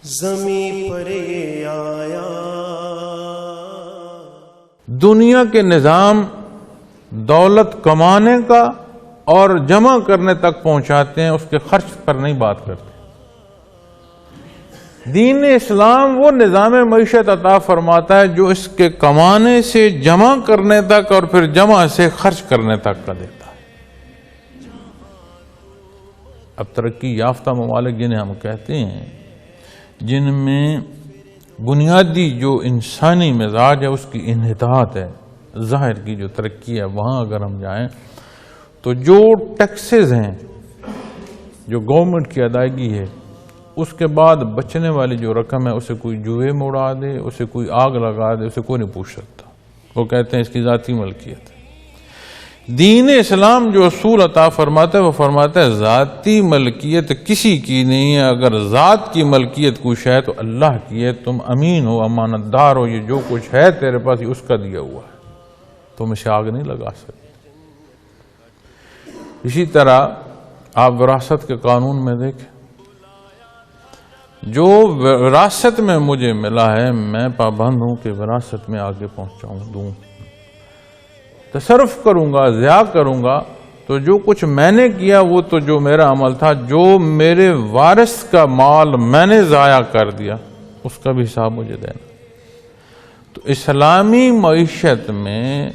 زمین پر یہ آیا. دنیا کے نظام دولت کمانے کا اور جمع کرنے تک پہنچاتے ہیں، اس کے خرچ پر نہیں بات کرتے. دین اسلام وہ نظام معیشت عطا فرماتا ہے جو اس کے کمانے سے جمع کرنے تک اور پھر جمع سے خرچ کرنے تک کا دیتا ہے. اب ترقی یافتہ ممالک جنہیں ہم کہتے ہیں، جن میں بنیادی جو انسانی مزاج ہے اس کی انحطاط ہے، ظاہر کی جو ترقی ہے، وہاں اگر ہم جائیں تو جو ٹیکسز ہیں، جو گورنمنٹ کی ادائیگی ہے، اس کے بعد بچنے والی جو رقم ہے اسے کوئی جوئے میں اڑا دے، اسے کوئی آگ لگا دے، اسے کوئی نہیں پوچھ سکتا. وہ کہتے ہیں اس کی ذاتی ملکیت ہے. دین اسلام جو اصول عطا فرماتا ہے وہ فرماتا ہے ذاتی ملکیت کسی کی نہیں ہے. اگر ذات کی ملکیت کچھ ہے تو اللہ کی ہے. تم امین ہو، امانت دار ہو، یہ جو کچھ ہے تیرے پاس یہ اس کا دیا ہوا ہے، تم اسے آگ نہیں لگا سکتے. اسی طرح آپ وراثت کے قانون میں دیکھیں، جو وراثت میں مجھے ملا ہے میں پابند ہوں کہ وراثت میں آگے پہنچاؤں دوں. تصرف کروں گا، ضیاع کروں گا تو جو کچھ میں نے کیا وہ تو جو میرا عمل تھا، جو میرے وارث کا مال میں نے ضائع کر دیا اس کا بھی حساب مجھے دینا. تو اسلامی معیشت میں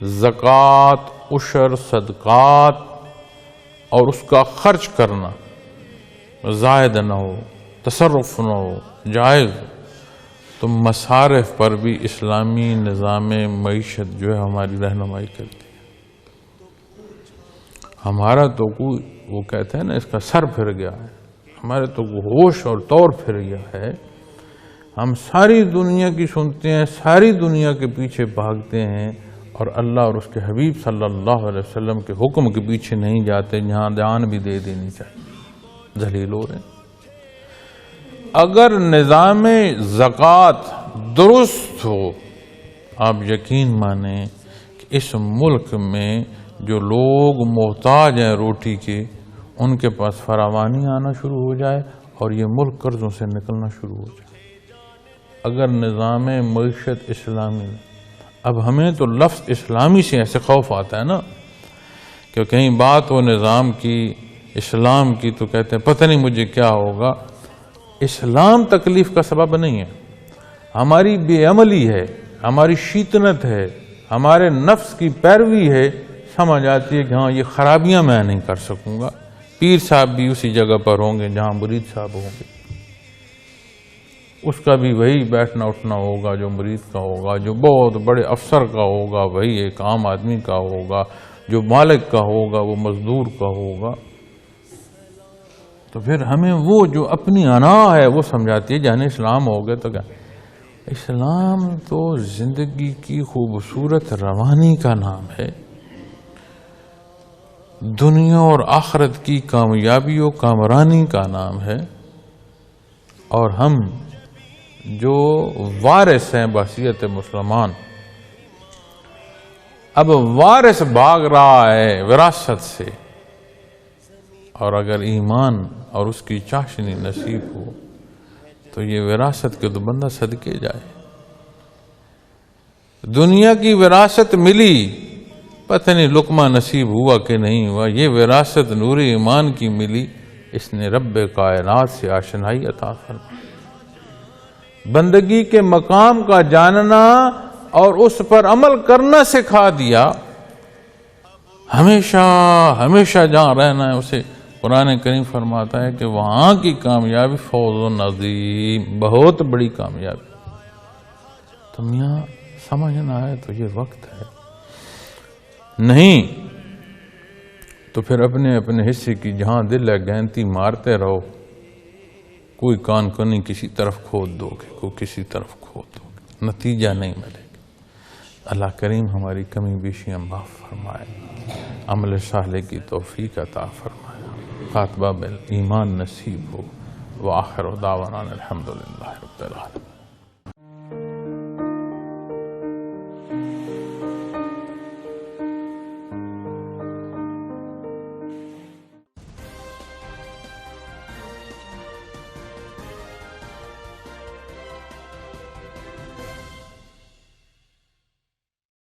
زکوٰۃ، عشر، صدقات اور اس کا خرچ کرنا زائد نہ ہو، تصرف نہ ہو، جائز. تو مصارف پر بھی اسلامی نظام معیشت جو ہے ہماری رہنمائی کرتی ہے. ہمارا تو کوئی وہ کہتے ہیں نا اس کا سر پھر گیا ہے، ہمارے تو ہوش اور طور پھر گیا ہے. ہم ساری دنیا کی سنتے ہیں، ساری دنیا کے پیچھے بھاگتے ہیں اور اللہ اور اس کے حبیب صلی اللہ علیہ وسلم کے حکم کے پیچھے نہیں جاتے، جہاں جان بھی دے دینی چاہیے. ذلیل ہو رہے ہیں. اگر نظام زکوٰۃ درست ہو، آپ یقین مانیں کہ اس ملک میں جو لوگ محتاج ہیں روٹی کے، ان کے پاس فراوانی آنا شروع ہو جائے اور یہ ملک قرضوں سے نکلنا شروع ہو جائے. اگر نظام معیشت اسلامی، اب ہمیں تو لفظ اسلامی سے ایسے خوف آتا ہے نا کہ کہیں بات ہو نظام کی، اسلام کی، تو کہتے ہیں پتہ نہیں مجھے کیا ہوگا. اسلام تکلیف کا سبب نہیں ہے، ہماری بے عملی ہے، ہماری شیطنت ہے، ہمارے نفس کی پیروی ہے. سمجھ آتی ہے کہ ہاں یہ خرابیاں میں نہیں کر سکوں گا. پیر صاحب بھی اسی جگہ پر ہوں گے جہاں مرید صاحب ہوں گے، اس کا بھی وہی بیٹھنا اٹھنا ہوگا جو مرید کا ہوگا. جو بہت بڑے افسر کا ہوگا وہی ایک عام آدمی کا ہوگا. جو مالک کا ہوگا وہ مزدور کا ہوگا. تو پھر ہمیں وہ جو اپنی انا ہے وہ سمجھاتی ہے جہاں اسلام ہو گئے تو کیا. اسلام تو زندگی کی خوبصورت روانی کا نام ہے، دنیا اور آخرت کی کامیابی و کامرانی کا نام ہے. اور ہم جو وارث ہیں بحیثیت مسلمان، اب وارث بھاگ رہا ہے وراثت سے، اور اگر ایمان اور اس کی چاشنی نصیب ہو تو یہ وراثت کے تو بندہ صدقے جائے. دنیا کی وراثت ملی، پتہ نہیں لقمہ نصیب ہوا کہ نہیں ہوا. یہ وراثت نور ایمان کی ملی، اس نے رب کائنات سے آشنائی عطا فرمائی. بندگی کے مقام کا جاننا اور اس پر عمل کرنا سکھا دیا. ہمیشہ ہمیشہ جہاں رہنا ہے اسے قرآن کریم فرماتا ہے کہ وہاں کی کامیابی فوز عظیم، بہت بڑی کامیابی. تو میاں سمجھنا ہے تو یہ وقت ہے. نہیں تو پھر اپنے اپنے حصے کی جہاں دل ہے گہنتی مارتے رہو. کوئی کان کنی کسی طرف کھود دو گے، کوئی کسی طرف کھود دو گے، نتیجہ نہیں ملے گا. اللہ کریم ہماری کمی بیشیاں معاف فرمائے، عمل صالح کی توفیق عطا فرمائے، خاتمہ بالایمان نصیب ہو. وآخر دعوانا الحمدللہ رب العالمین.